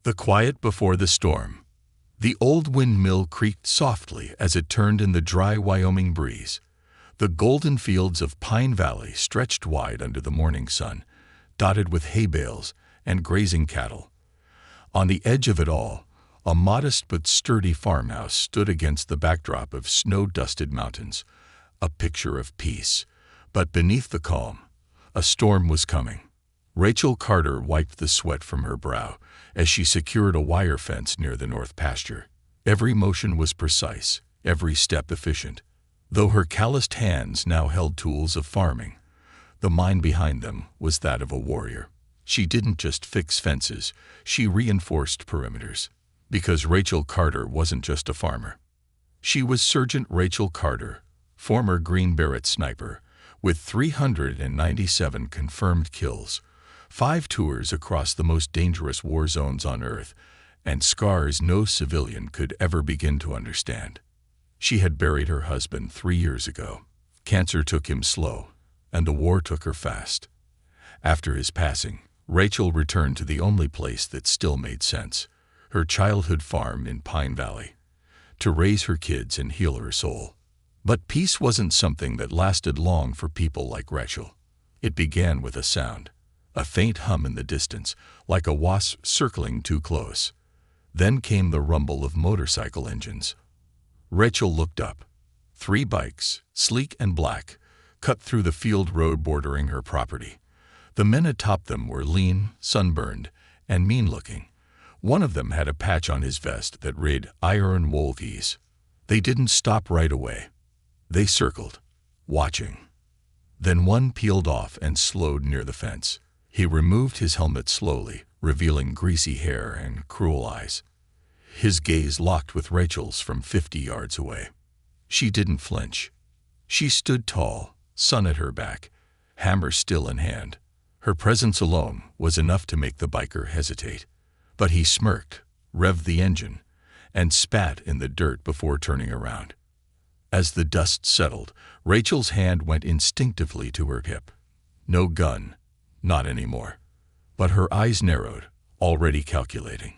The quiet before the storm. The old windmill creaked softly as it turned in the dry Wyoming breeze. The golden fields of Pine Valley stretched wide under the morning sun, dotted with hay bales and grazing cattle. On the edge of it all, a modest but sturdy farmhouse stood against the backdrop of snow-dusted mountains, a picture of peace. But beneath the calm, a storm was coming. Rachel Carter wiped the sweat from her brow as she secured a wire fence near the north pasture. Every motion was precise, every step efficient. Though her calloused hands now held tools of farming, the mind behind them was that of a warrior. She didn't just fix fences, she reinforced perimeters. Because Rachel Carter wasn't just a farmer. She was Sergeant Rachel Carter, former Green Beret sniper, with 397 confirmed kills, 5 tours across the most dangerous war zones on Earth, and scars no civilian could ever begin to understand. She had buried her husband 3 years ago. Cancer took him slow, and the war took her fast. After his passing, Rachel returned to the only place that still made sense, her childhood farm in Pine Valley, to raise her kids and heal her soul. But peace wasn't something that lasted long for people like Rachel. It began with a sound, a faint hum in the distance, like a wasp circling too close. Then came the rumble of motorcycle engines. Rachel looked up. 3 bikes, sleek and black, cut through the field road bordering her property. The men atop them were lean, sunburned, and mean-looking. One of them had a patch on his vest that read Iron Wolves. They didn't stop right away. They circled, watching. Then one peeled off and slowed near the fence. He removed his helmet slowly, revealing greasy hair and cruel eyes. His gaze locked with Rachel's from 50 yards away. She didn't flinch. She stood tall, sun at her back, hammer still in hand. Her presence alone was enough to make the biker hesitate. But he smirked, revved the engine, and spat in the dirt before turning around. As the dust settled, Rachel's hand went instinctively to her hip. No gun, not anymore. But her eyes narrowed, already calculating.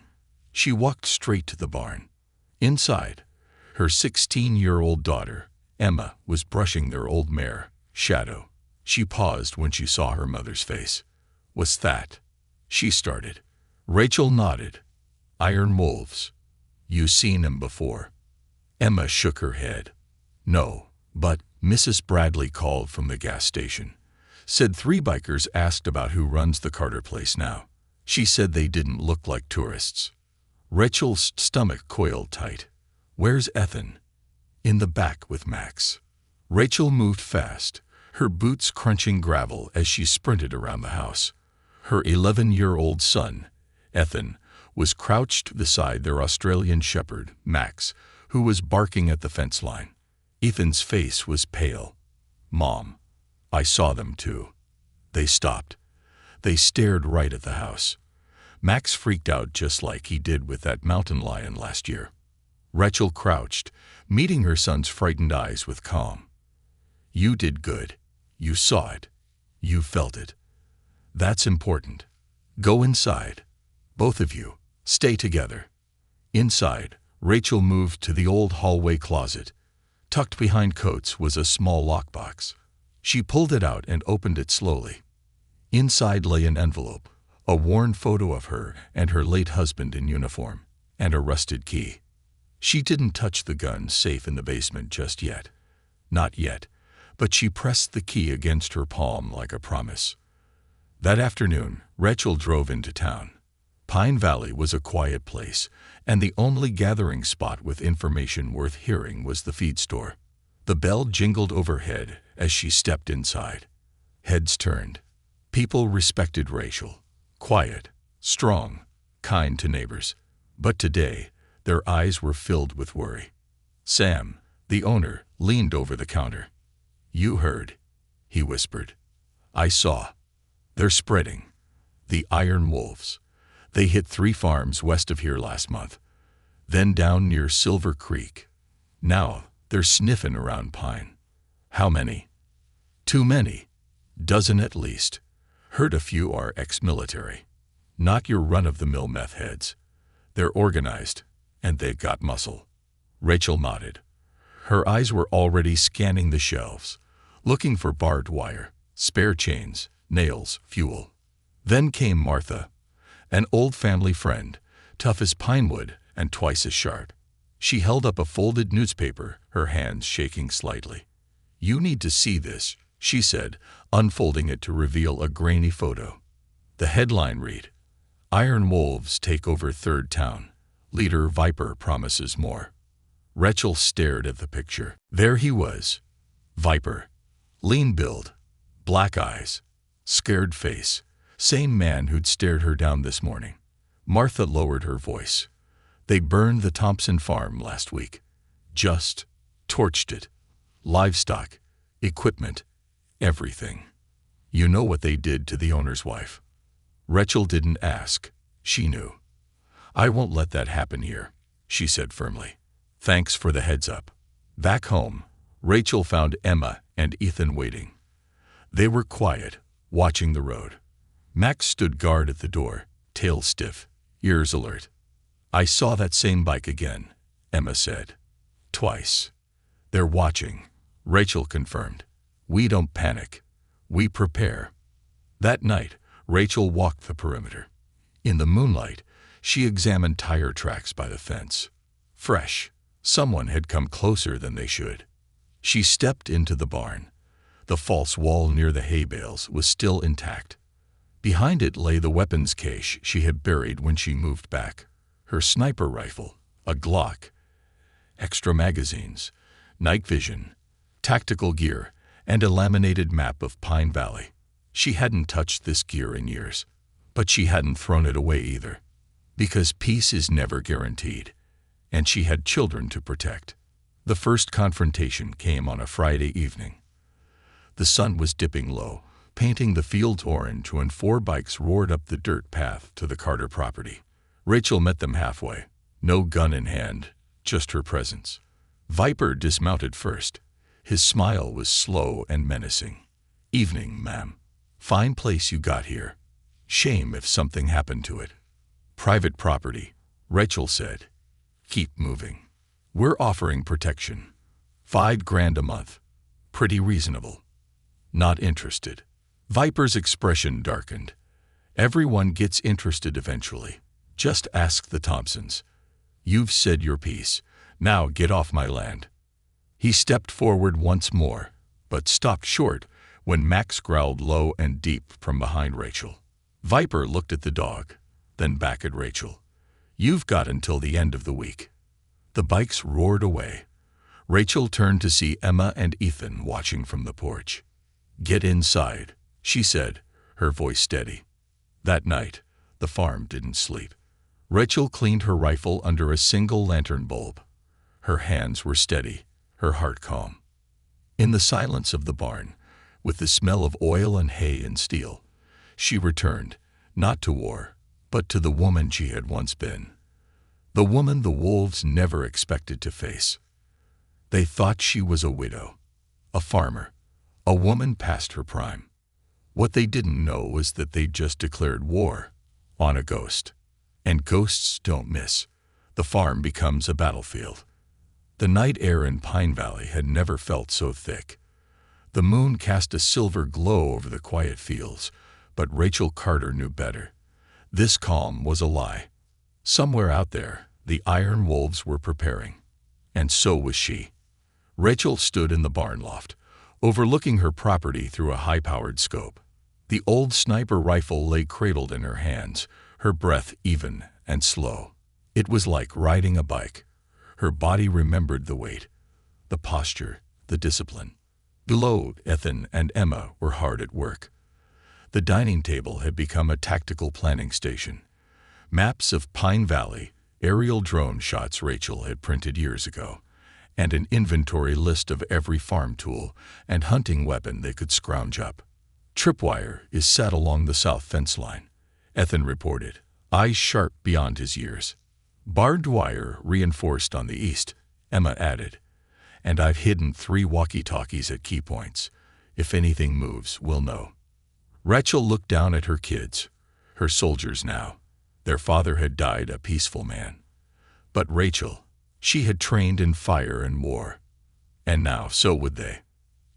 She walked straight to the barn. Inside, her 16-year-old daughter, Emma, was brushing their old mare, Shadow. She paused when she saw her mother's face. "What's that?" she started. Rachel nodded. "Iron Wolves. You seen 'em before?" Emma shook her head. "No, but Mrs. Bradley called from the gas station. Said 3 bikers asked about who runs the Carter place now. She said they didn't look like tourists." Rachel's stomach coiled tight. "Where's Ethan?" "In the back with Max." Rachel moved fast, her boots crunching gravel as she sprinted around the house. Her 11-year-old son, Ethan, was crouched beside their Australian shepherd, Max, who was barking at the fence line. Ethan's face was pale. "Mom, I saw them too." They stopped. They stared right at the house. Max freaked out just like he did with that mountain lion last year. Rachel crouched, meeting her son's frightened eyes with calm. "You did good. You saw it. You felt it. That's important. Go inside. Both of you, stay together." Inside, Rachel moved to the old hallway closet. Tucked behind coats was a small lockbox. She pulled it out and opened it slowly. Inside lay an envelope, a worn photo of her and her late husband in uniform, and a rusted key. She didn't touch the gun safe in the basement just yet. Not yet, but she pressed the key against her palm like a promise. That afternoon, Rachel drove into town. Pine Valley was a quiet place, and the only gathering spot with information worth hearing was the feed store. The bell jingled overhead as she stepped inside. Heads turned. People respected Rachel. Quiet, strong, kind to neighbors. But today, their eyes were filled with worry. Sam, the owner, leaned over the counter. "You heard," he whispered. "I saw. They're spreading. The Iron Wolves. They hit 3 farms west of here last month. Then down near Silver Creek. Now they're sniffing around Pine." "How many?" "Too many. Dozen at least. Heard a few are ex-military. Not your run-of-the-mill meth heads. They're organized, and they've got muscle." Rachel nodded. Her eyes were already scanning the shelves, looking for barbed wire, spare chains, nails, fuel. Then came Martha, an old family friend, tough as pine wood and twice as sharp. She held up a folded newspaper, her hands shaking slightly. "You need to see this," she said, unfolding it to reveal a grainy photo. The headline read, "Iron Wolves Take Over Third Town. Leader Viper Promises More." Rachel stared at the picture. There he was. Viper. Lean build, black eyes, scared face. Same man who'd stared her down this morning. Martha lowered her voice. "They burned the Thompson farm last week. Just torched it. Livestock, equipment, everything. You know what they did to the owner's wife." Rachel didn't ask. She knew. "I won't let that happen here," she said firmly. "Thanks for the heads up." Back home, Rachel found Emma and Ethan waiting. They were quiet, watching the road. Max stood guard at the door, tail stiff, ears alert. "I saw that same bike again," Emma said. "Twice." "They're watching," Rachel confirmed. "We don't panic. We prepare." That night, Rachel walked the perimeter. In the moonlight, she examined tire tracks by the fence. Fresh. Someone had come closer than they should. She stepped into the barn. The false wall near the hay bales was still intact. Behind it lay the weapons cache she had buried when she moved back. Her sniper rifle, a Glock, extra magazines, night vision, tactical gear, and a laminated map of Pine Valley. She hadn't touched this gear in years, but she hadn't thrown it away either. Because peace is never guaranteed, and she had children to protect. The first confrontation came on a Friday evening. The sun was dipping low, painting the fields orange when 4 bikes roared up the dirt path to the Carter property. Rachel met them halfway, no gun in hand, just her presence. Viper dismounted first. His smile was slow and menacing. "Evening, ma'am. Fine place you got here. Shame if something happened to it." "Private property," Rachel said. "Keep moving. We're offering protection. $5,000 a month. Pretty reasonable." "Not interested." Viper's expression darkened. "Everyone gets interested eventually. Just ask the Thompsons. You've said your piece. Now get off my land." He stepped forward once more, but stopped short when Max growled low and deep from behind Rachel. Viper looked at the dog, then back at Rachel. "You've got until the end of the week." The bikes roared away. Rachel turned to see Emma and Ethan watching from the porch. "Get inside," she said, her voice steady. That night, the farm didn't sleep. Rachel cleaned her rifle under a single lantern bulb. Her hands were steady, her heart calm. In the silence of the barn, with the smell of oil and hay and steel, she returned, not to war, but to the woman she had once been. The woman the wolves never expected to face. They thought she was a widow, a farmer, a woman past her prime. What they didn't know was that they'd just declared war on a ghost. And ghosts don't miss. The farm becomes a battlefield. The night air in Pine Valley had never felt so thick. The moon cast a silver glow over the quiet fields, but Rachel Carter knew better. This calm was a lie. Somewhere out there, the iron wolves were preparing. And so was she. Rachel stood in the barn loft, overlooking her property through a high-powered scope. The old sniper rifle lay cradled in her hands, her breath even and slow. It was like riding a bike. Her body remembered the weight, the posture, the discipline. Below, Ethan and Emma were hard at work. The dining table had become a tactical planning station. Maps of Pine Valley, aerial drone shots Rachel had printed years ago, and an inventory list of every farm tool and hunting weapon they could scrounge up. "Tripwire is set along the south fence line," Ethan reported, eyes sharp beyond his years. "Barbed wire reinforced on the east," Emma added. "And I've hidden 3 walkie-talkies at key points. If anything moves, we'll know." Rachel looked down at her kids, her soldiers now. Their father had died a peaceful man. But Rachel, she had trained in fire and war. And now, so would they.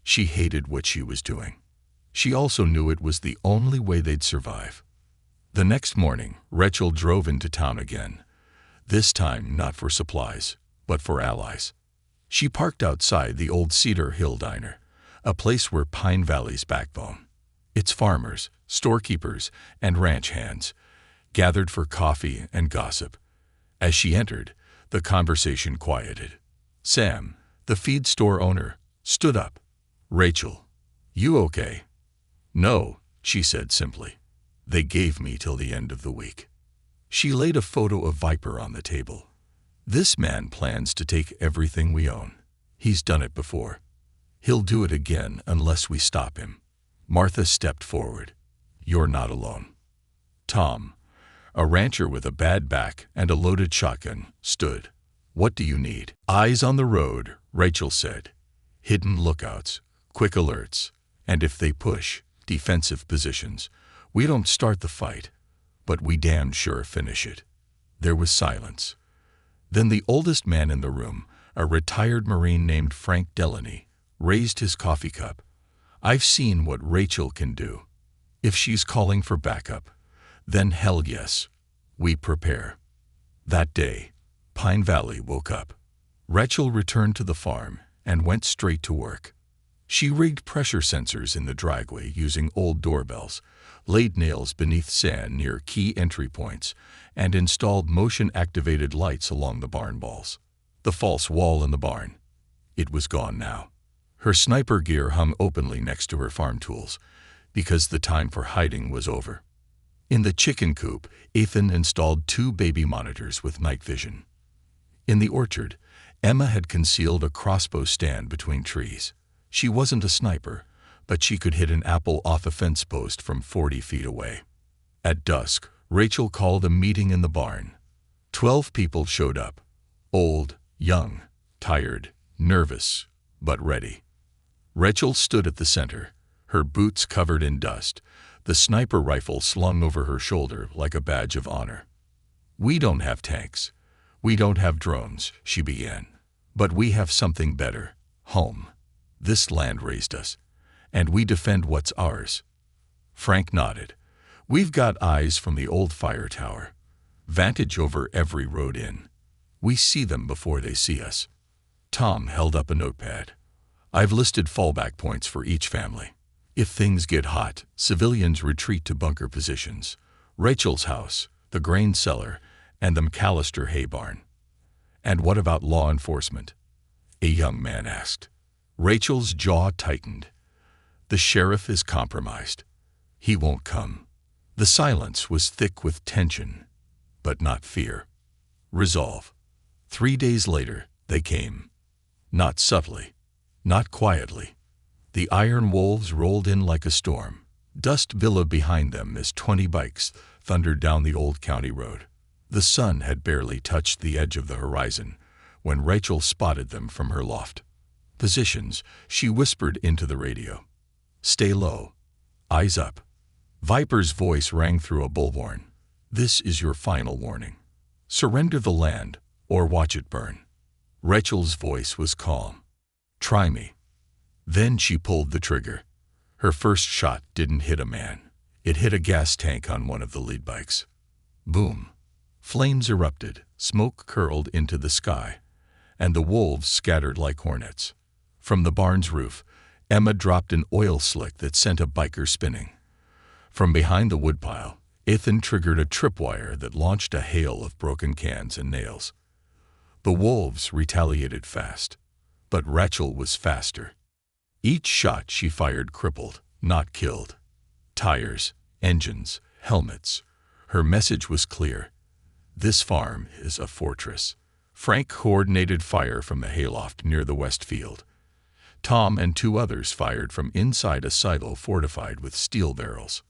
She hated what she was doing. She also knew it was the only way they'd survive. The next morning, Rachel drove into town again. This time not for supplies, but for allies. She parked outside the old Cedar Hill Diner, a place where Pine Valley's backbone. Its farmers, storekeepers, and ranch hands gathered for coffee and gossip. As she entered, the conversation quieted. Sam, the feed store owner, stood up. "Rachel, you okay?" "No," she said simply. "They gave me till the end of the week." She laid a photo of Viper on the table. "This man plans to take everything we own. He's done it before. He'll do it again unless we stop him." Martha stepped forward. "You're not alone." Tom, a rancher with a bad back and a loaded shotgun, stood. "What do you need?" "Eyes on the road," Rachel said. "Hidden lookouts, quick alerts, and if they push, defensive positions. We don't start the fight, but we damn sure finish it." There was silence. Then the oldest man in the room, a retired Marine named Frank Delaney, raised his coffee cup. "I've seen what Rachel can do. If she's calling for backup, then hell yes, we prepare." That day, Pine Valley woke up. Rachel returned to the farm and went straight to work. She rigged pressure sensors in the driveway using old doorbells, laid nails beneath sand near key entry points, and installed motion-activated lights along the barn walls. The false wall in the barn. It was gone now. Her sniper gear hung openly next to her farm tools, because the time for hiding was over. In the chicken coop, Ethan installed 2 baby monitors with night vision. In the orchard, Emma had concealed a crossbow stand between trees. She wasn't a sniper, but she could hit an apple off a fence post from 40 feet away. At dusk, Rachel called a meeting in the barn. 12 people showed up. Old, young, tired, nervous, but ready. Rachel stood at the center, her boots covered in dust, the sniper rifle slung over her shoulder like a badge of honor. "We don't have tanks. We don't have drones," she began. "But we have something better. Home. This land raised us, and we defend what's ours." Frank nodded. "We've got eyes from the old fire tower. Vantage over every road in. We see them before they see us." Tom held up a notepad. "I've listed fallback points for each family. If things get hot, civilians retreat to bunker positions. Rachel's house, the grain cellar, and the McAllister hay barn." "And what about law enforcement?" a young man asked. Rachel's jaw tightened. "The sheriff is compromised. He won't come." The silence was thick with tension, but not fear. Resolve. 3 days later, they came. Not subtly. Not quietly. The iron wolves rolled in like a storm. Dust billowed behind them as 20 bikes thundered down the old county road. The sun had barely touched the edge of the horizon when Rachel spotted them from her loft. "Positions," she whispered into the radio. "Stay low. Eyes up." Viper's voice rang through a bullhorn. "This is your final warning. Surrender the land or watch it burn." Rachel's voice was calm. "Try me." Then she pulled the trigger. Her first shot didn't hit a man. It hit a gas tank on one of the lead bikes. Boom. Flames erupted, smoke curled into the sky, and the wolves scattered like hornets. From the barn's roof, Emma dropped an oil slick that sent a biker spinning. From behind the woodpile, Ethan triggered a tripwire that launched a hail of broken cans and nails. The wolves retaliated fast, but Rachel was faster. Each shot she fired crippled, not killed. Tires, engines, helmets. Her message was clear. This farm is a fortress. Frank coordinated fire from the hayloft near the west field. Tom and 2 others fired from inside a silo fortified with steel barrels.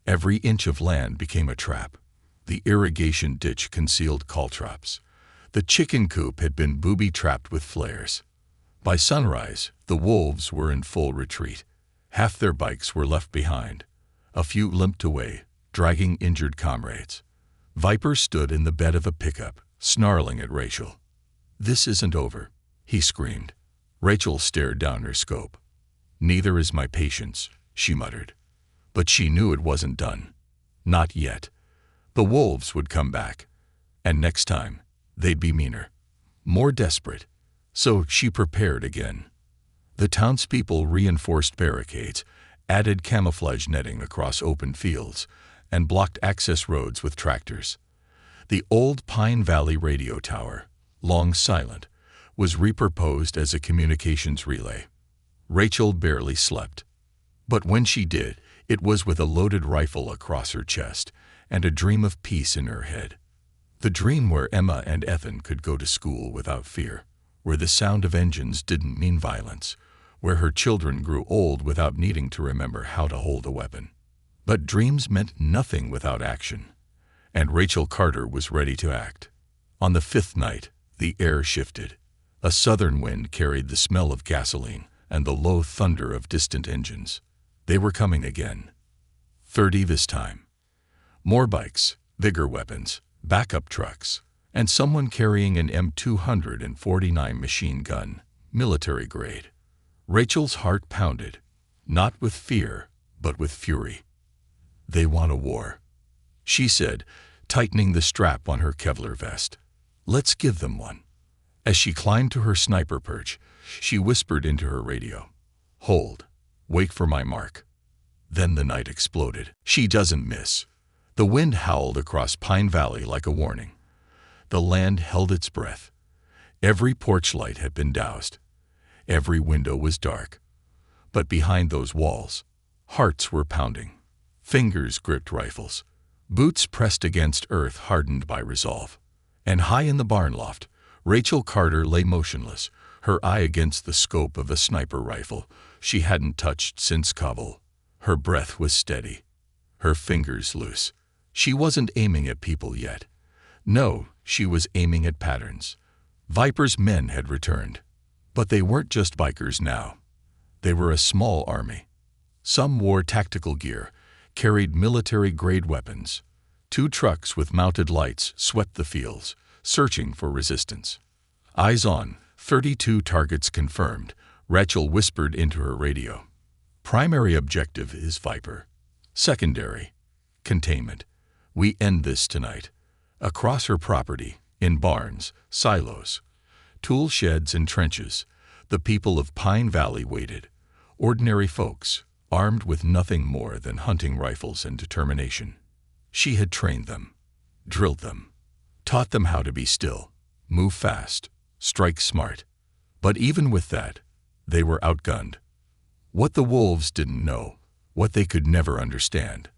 Every inch of land became a trap. The irrigation ditch concealed caltrops. The chicken coop had been booby-trapped with flares. By sunrise, the wolves were in full retreat. Half their bikes were left behind. A few limped away, dragging injured comrades. Viper stood in the bed of a pickup, snarling at Rachel. "This isn't over," he screamed. Rachel stared down her scope. "Neither is my patience," she muttered. But she knew it wasn't done. Not yet. The wolves would come back. And next time, they'd be meaner, more desperate. So she prepared again. The townspeople reinforced barricades, added camouflage netting across open fields, and blocked access roads with tractors. The old Pine Valley radio tower, long silent, was repurposed as a communications relay. Rachel barely slept. But when she did, it was with a loaded rifle across her chest and a dream of peace in her head. The dream where Emma and Ethan could go to school without fear, where the sound of engines didn't mean violence, where her children grew old without needing to remember how to hold a weapon. But dreams meant nothing without action, and Rachel Carter was ready to act. On the fifth night, the air shifted. A southern wind carried the smell of gasoline and the low thunder of distant engines. They were coming again. 30 this time. More bikes, bigger weapons, backup trucks, and someone carrying an M249 machine gun, military grade. Rachel's heart pounded, not with fear, but with fury. "They want a war," she said, tightening the strap on her Kevlar vest. "Let's give them one." As she climbed to her sniper perch, she whispered into her radio, "Hold. Wait for my mark." Then the night exploded. She doesn't miss. The wind howled across Pine Valley like a warning. The land held its breath. Every porch light had been doused. Every window was dark. But behind those walls, hearts were pounding. Fingers gripped rifles. Boots pressed against earth hardened by resolve. And high in the barn loft, Rachel Carter lay motionless, her eye against the scope of a sniper rifle she hadn't touched since Kabul. Her breath was steady, her fingers loose. She wasn't aiming at people yet. No, she was aiming at patterns. Viper's men had returned. But they weren't just bikers now. They were a small army. Some wore tactical gear, carried military-grade weapons. 2 trucks with mounted lights swept the fields, searching for resistance. "Eyes on, 32 targets confirmed," Rachel whispered into her radio. "Primary objective is Viper. Secondary, containment. We end this tonight." Across her property, in barns, silos, tool sheds and trenches, the people of Pine Valley waited. Ordinary folks, armed with nothing more than hunting rifles and determination. She had trained them, drilled them, taught them how to be still, move fast, strike smart. But even with that, they were outgunned. What the wolves didn't know, what they could never understand,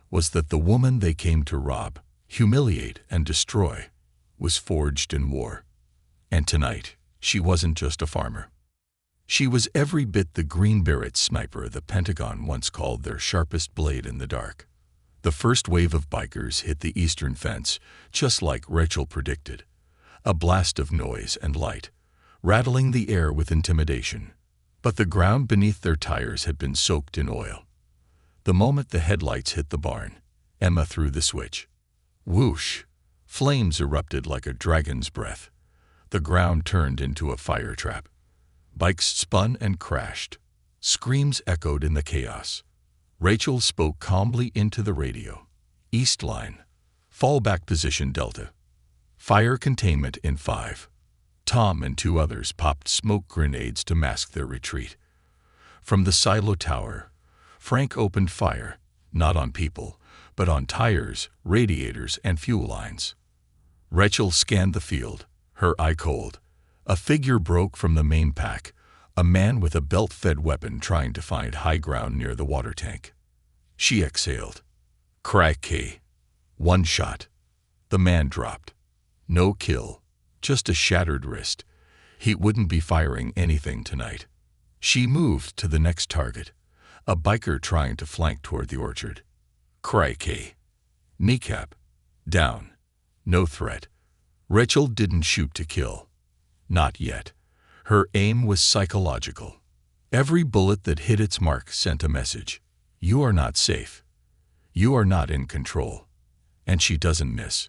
was that the woman they came to rob, humiliate, and destroy was forged in war. And tonight, she wasn't just a farmer. She was every bit the Green Beret sniper the Pentagon once called their sharpest blade in the dark. The first wave of bikers hit the eastern fence, just like Rachel predicted. A blast of noise and light, rattling the air with intimidation. But the ground beneath their tires had been soaked in oil. The moment the headlights hit the barn, Emma threw the switch. Whoosh! Flames erupted like a dragon's breath. The ground turned into a fire trap. Bikes spun and crashed. Screams echoed in the chaos. Rachel spoke calmly into the radio. "East line. Fallback position Delta. Fire containment in 5. Tom and 2 others popped smoke grenades to mask their retreat. From the silo tower, Frank opened fire, not on people, but on tires, radiators, and fuel lines. Rachel scanned the field, her eye cold. A figure broke from the main pack, a man with a belt-fed weapon trying to find high ground near the water tank. She exhaled. Crack. 1 shot. The man dropped. No kill, just a shattered wrist. He wouldn't be firing anything tonight. She moved to the next target, a biker trying to flank toward the orchard. Crack. Kneecap. Down. No threat. Rachel didn't shoot to kill. Not yet. Her aim was psychological. Every bullet that hit its mark sent a message. You are not safe. You are not in control. And she doesn't miss.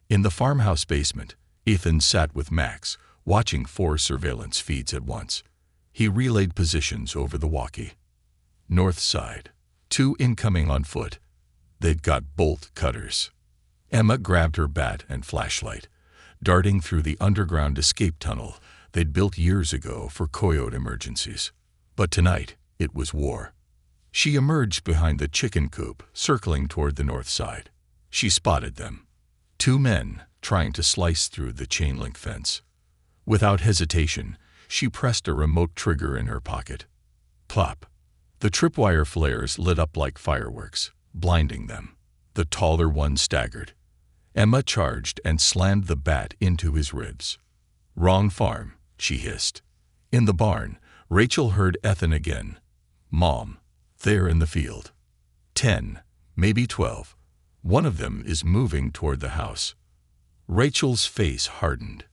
In the farmhouse basement, Ethan sat with Max, watching 4 surveillance feeds at once. He relayed positions over the walkie. North side, 2 incoming on foot. They'd got bolt cutters. Emma grabbed her bat and flashlight, darting through the underground escape tunnel they'd built years ago for coyote emergencies. But tonight, it was war. She emerged behind the chicken coop, circling toward the north side. She spotted them. 2 men trying to slice through the chain-link fence. Without hesitation, she pressed a remote trigger in her pocket. Plop! The tripwire flares lit up like fireworks, blinding them. The taller one staggered. Emma charged and slammed the bat into his ribs. "Wrong farm," she hissed. In the barn, Rachel heard Ethan again. "Mom, they're in the field. 10, maybe 12. One of them is moving toward the house." Rachel's face hardened.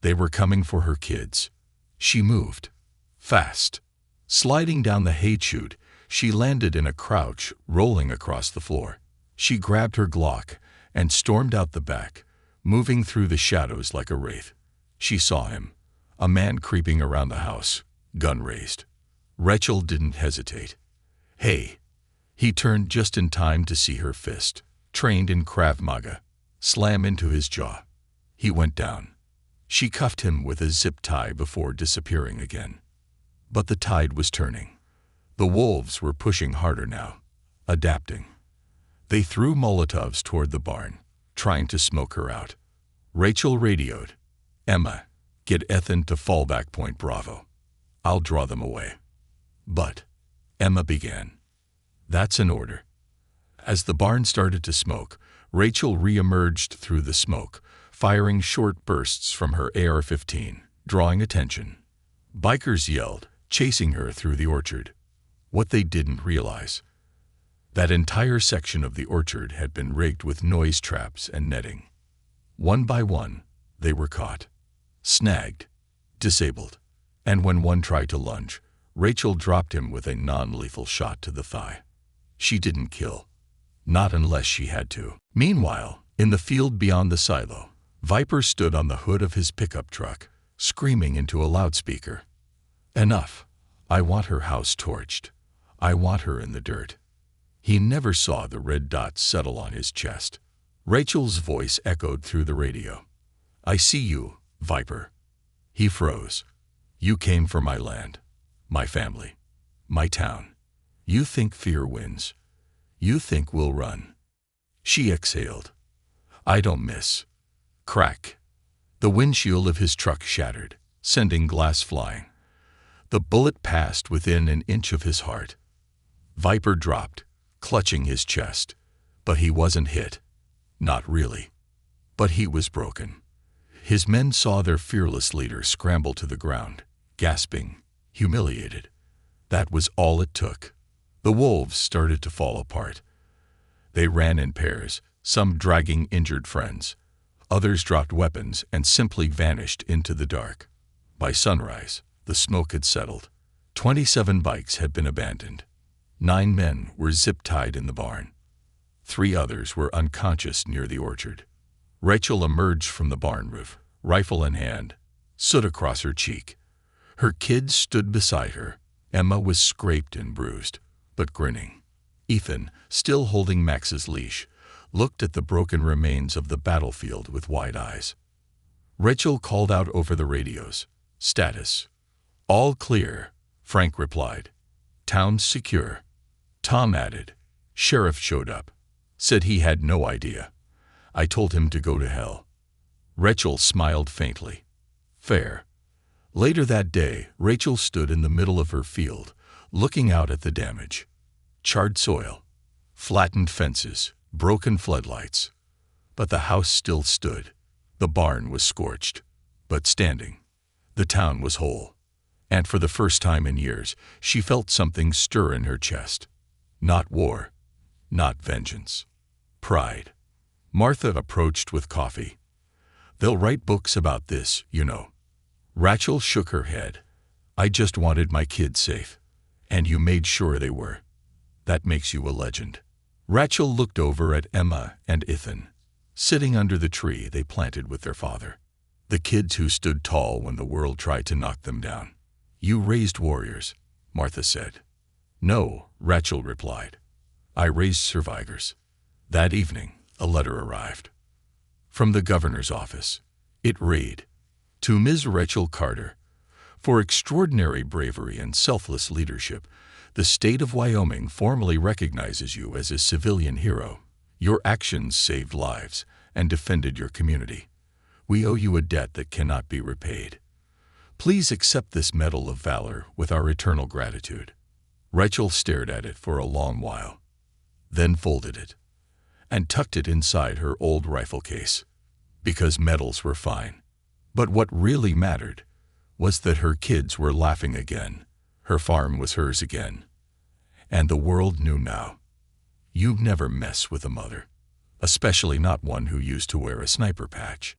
They were coming for her kids. She moved. Fast. Sliding down the hay chute, she landed in a crouch, rolling across the floor. She grabbed her Glock and stormed out the back, moving through the shadows like a wraith. She saw him, a man creeping around the house, gun raised. Rachel didn't hesitate. "Hey!" He turned just in time to see her fist, trained in Krav Maga, slam into his jaw. He went down. She cuffed him with a zip tie before disappearing again. But the tide was turning. The wolves were pushing harder now, adapting. They threw Molotovs toward the barn, trying to smoke her out. Rachel radioed, "Emma, get Ethan to fallback point Bravo. I'll draw them away." "But," Emma began. "That's an order." As the barn started to smoke, Rachel re-emerged through the smoke, firing short bursts from her AR-15, drawing attention. Bikers yelled, chasing her through the orchard. What they didn't realize: that entire section of the orchard had been rigged with noise traps and netting. One by one, they were caught, snagged, disabled. And when one tried to lunge, Rachel dropped him with a non-lethal shot to the thigh. She didn't kill. Not unless she had to. Meanwhile, in the field beyond the silo, Viper stood on the hood of his pickup truck, screaming into a loudspeaker. "Enough. I want her house torched. I want her in the dirt." He never saw the red dots settle on his chest. Rachel's voice echoed through the radio. "I see you, Viper." He froze. "You came for my land, my family, my town. You think fear wins. You think we'll run." She exhaled. "I don't miss." Crack. The windshield of his truck shattered, sending glass flying. The bullet passed within an inch of his heart. Viper dropped, clutching his chest. But he wasn't hit. Not really. But he was broken. His men saw their fearless leader scramble to the ground, gasping, humiliated. That was all it took. The wolves started to fall apart. They ran in pairs, some dragging injured friends. Others dropped weapons and simply vanished into the dark. By sunrise, the smoke had settled. 27 bikes had been abandoned. 9 men were zip-tied in the barn. 3 others were unconscious near the orchard. Rachel emerged from the barn roof, rifle in hand, soot across her cheek. Her kids stood beside her. Emma was scraped and bruised, but grinning. Ethan, still holding Max's leash, looked at the broken remains of the battlefield with wide eyes. Rachel called out over the radios. "Status." "All clear," Frank replied. "Town's secure." Tom added, "Sheriff showed up. Said he had no idea. I told him to go to hell." Rachel smiled faintly. "Fair." Later that day, Rachel stood in the middle of her field, looking out at the damage. Charred soil, flattened fences, broken floodlights. But the house still stood. The barn was scorched, but standing. The town was whole. And for the first time in years, she felt something stir in her chest. Not war, not vengeance. Pride. Martha approached with coffee. "They'll write books about this, you know." Rachel shook her head. "I just wanted my kids safe. And you made sure they were. That makes you a legend." Rachel looked over at Emma and Ethan, sitting under the tree they planted with their father. The kids who stood tall when the world tried to knock them down. "You raised warriors," Martha said. "No," Rachel replied. "I raised survivors." That evening, a letter arrived. From the governor's office. It read, "To Ms. Rachel Carter, for extraordinary bravery and selfless leadership, the state of Wyoming formally recognizes you as a civilian hero. Your actions saved lives and defended your community. We owe you a debt that cannot be repaid. Please accept this medal of valor with our eternal gratitude." Rachel stared at it for a long while, then folded it and tucked it inside her old rifle case. Because medals were fine. But what really mattered was that her kids were laughing again. Her farm was hers again. And the world knew now. You never mess with a mother, especially not one who used to wear a sniper patch.